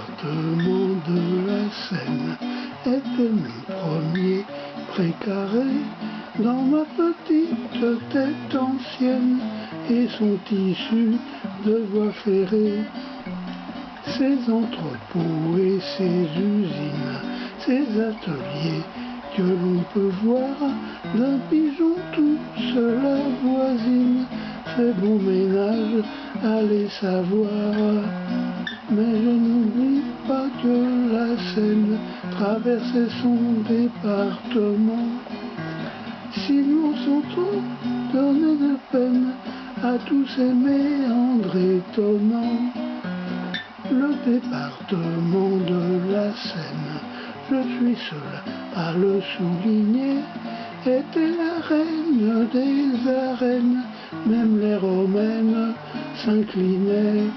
département de la Seine était mon premier précaré dans ma petite tête ancienne et son tissu de voies ferrées. Ses entrepôts et ses usines, ses ateliers que l'on peut voir d'un pigeon tout cela voisine, fait bon ménage à les savoir. Mais je n'oublie pas que la Seine traversait son département. Sinon son ton donnait de peine à tous ces méandres étonnants. Le département de la Seine, je suis seul à le souligner, était la reine des arènes, même les romaines s'inclinaient.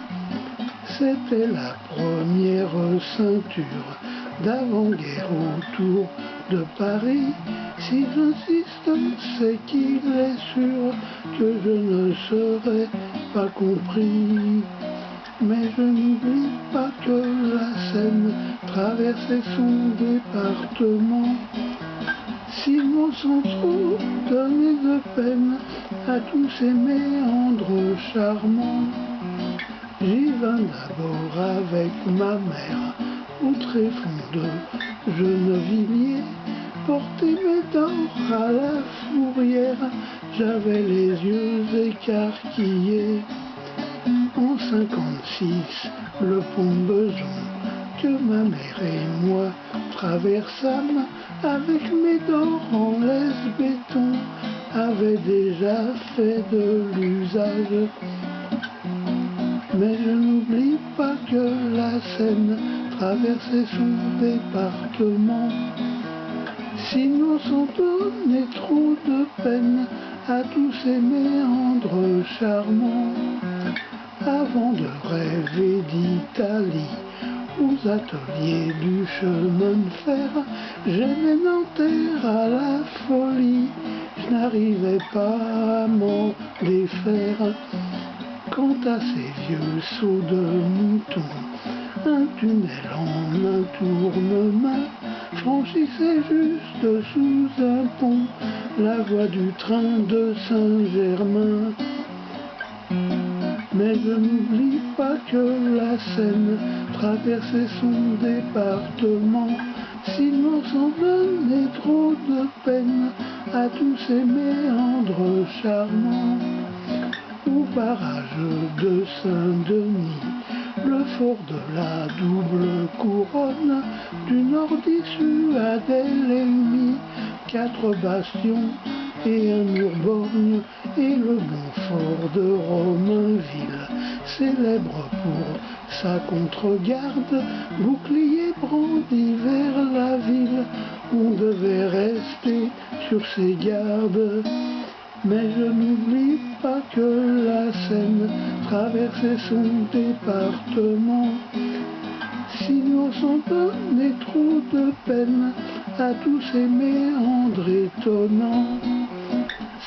C'était la première ceinture d'avant-guerre autour de Paris. Si j'insiste, c'est qu'il est sûr que je ne serai pas compris. Mais je n'oublie pas que la Seine traversait son département. Simon sans trop donner de peine à tous ces méandres charmants. J'y vins d'abord avec ma mère au tréfonds de Gennevilliers, porter mes dents à la fourrière, j'avais les yeux écarquillés. En 56, le pont Beson, que ma mère et moi traversâmes avec mes dents en laisse béton, avait déjà fait de l'usage. Mais je n'oublie pas que la Seine traversait son département. Sinon sans donner trop de peine à tous ces méandres charmants. Avant de rêver d'Italie, aux ateliers du chemin de fer, j'aimais Nanterre à la folie, je n'arrivais pas à m'en défaire. Quant à ces vieux sauts de mouton, un tunnel en un tournement franchissait juste sous un pont la voie du train de Saint-Germain. Mais je n'oublie pas que la Seine traversait son département, sinon sans donner trop de peine à tous ces méandres charmants. Au barrage de Saint-Denis, le fort de la double couronne, du nord dissuadait l'ennemi, 4 bastions et un mur borgne, et le bon fort de Romainville, célèbre pour sa contre-garde, bouclier brandi vers la ville, on devait rester sur ses gardes. Mais je n'oublie pas que la Seine traversait son département. Sinon sans donner trop de peine à tous ces méandres étonnants.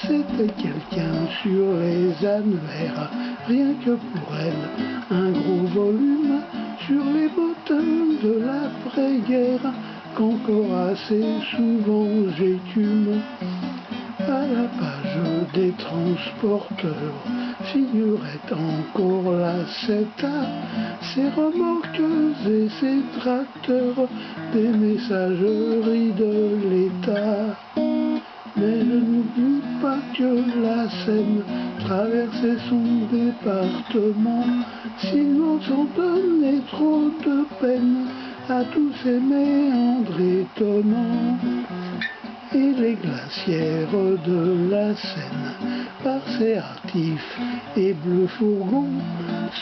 C'était quelqu'un sur les annuaires, rien que pour elle, un gros volume sur les bottins de l'après-guerre, qu'encore assez souvent j'écume. À la page des transporteurs figurait encore la CETA, ses remorqueuses et ses tracteurs, des messageries de l'État. Mais je n'oublie pas que la Seine traversait son département, sinon sans donner trop de peine à tous ces méandres étonnants. Et les glacières de la Seine, par ses hâtifs et bleus fourgons,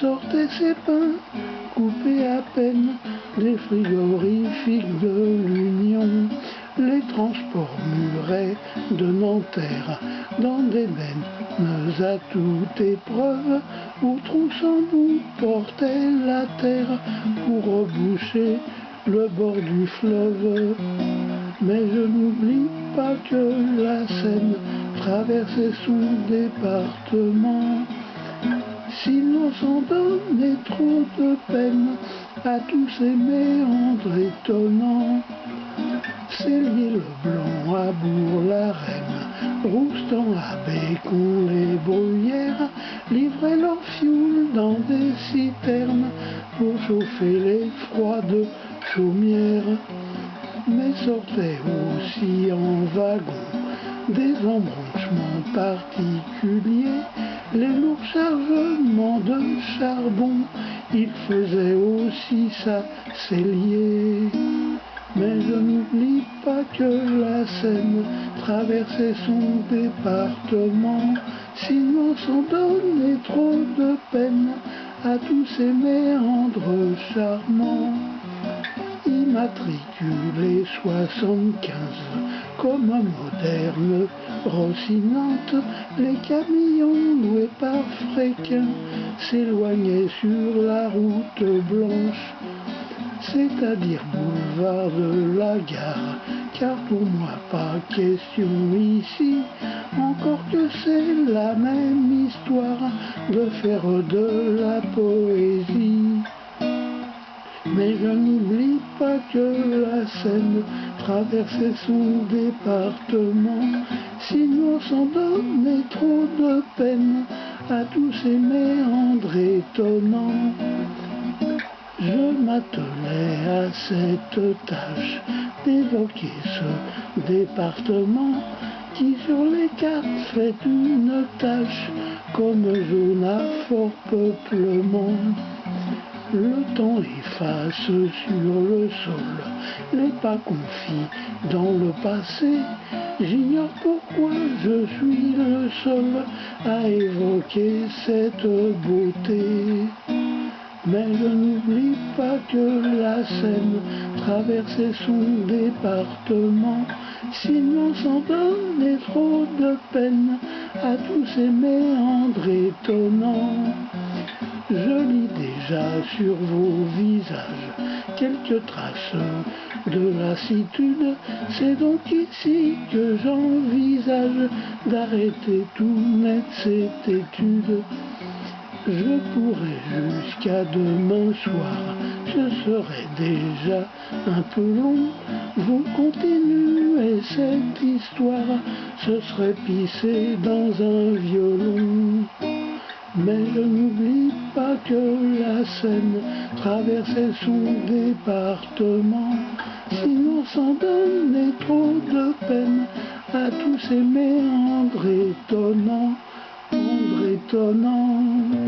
sortaient ses pains, coupés à peine des frigorifiques de l'Union. Les transports muraient de Nanterre dans des bennes à toute épreuve, où trousse en bout portait la terre pour reboucher le bord du fleuve. Mais je n'oublie pas que la Seine traversait son département. Sinon sans donner trop de peine à tous ces méandres étonnants. Célier le blanc à Bourg-la-Reine, Roustan à Bécon les bruyères, livraient leur fioul dans des citernes pour chauffer les froides chaumières. Mais sortaient aussi en wagon des embranchements particuliers, les lourds chargements de charbon, il faisait aussi sa cellier. Mais je n'oublie pas que la Seine traversait son département, sinon sans donner trop de peine à tous ces méandres charmants. Immatriculé 75, comme moderne Rocinante, les camions loués par Fréquin s'éloignaient sur la route blanche, c'est-à-dire boulevard de la Gare, car pour moi pas question ici, encore que c'est la même histoire de faire de la poésie. Mais je n'oublie pas que la Seine traversait son département, sinon sans donner trop de peine à tous ces méandres étonnants. Je m'attelais à cette tâche d'évoquer ce département qui sur les cartes fait une tache comme zone à fort peuplement. Le temps efface sur le sol les pas confis dans le passé. J'ignore pourquoi je suis le seul à évoquer cette beauté. Mais je n'oublie pas que la Seine traversait son département, sinon sans donner trop de peine à tous ces méandres étonnants. Je lis déjà sur vos visages quelques traces de lassitude, c'est donc ici que j'envisage d'arrêter tout net cette étude. Je pourrais jusqu'à demain soir, ce serait déjà un peu long. Vous continuez cette histoire, ce serait pisser dans un violon. Mais je n'oublie pas que la Seine traversait son département, sinon sans donner trop de peine à tous ces méandres étonnants, étonnants.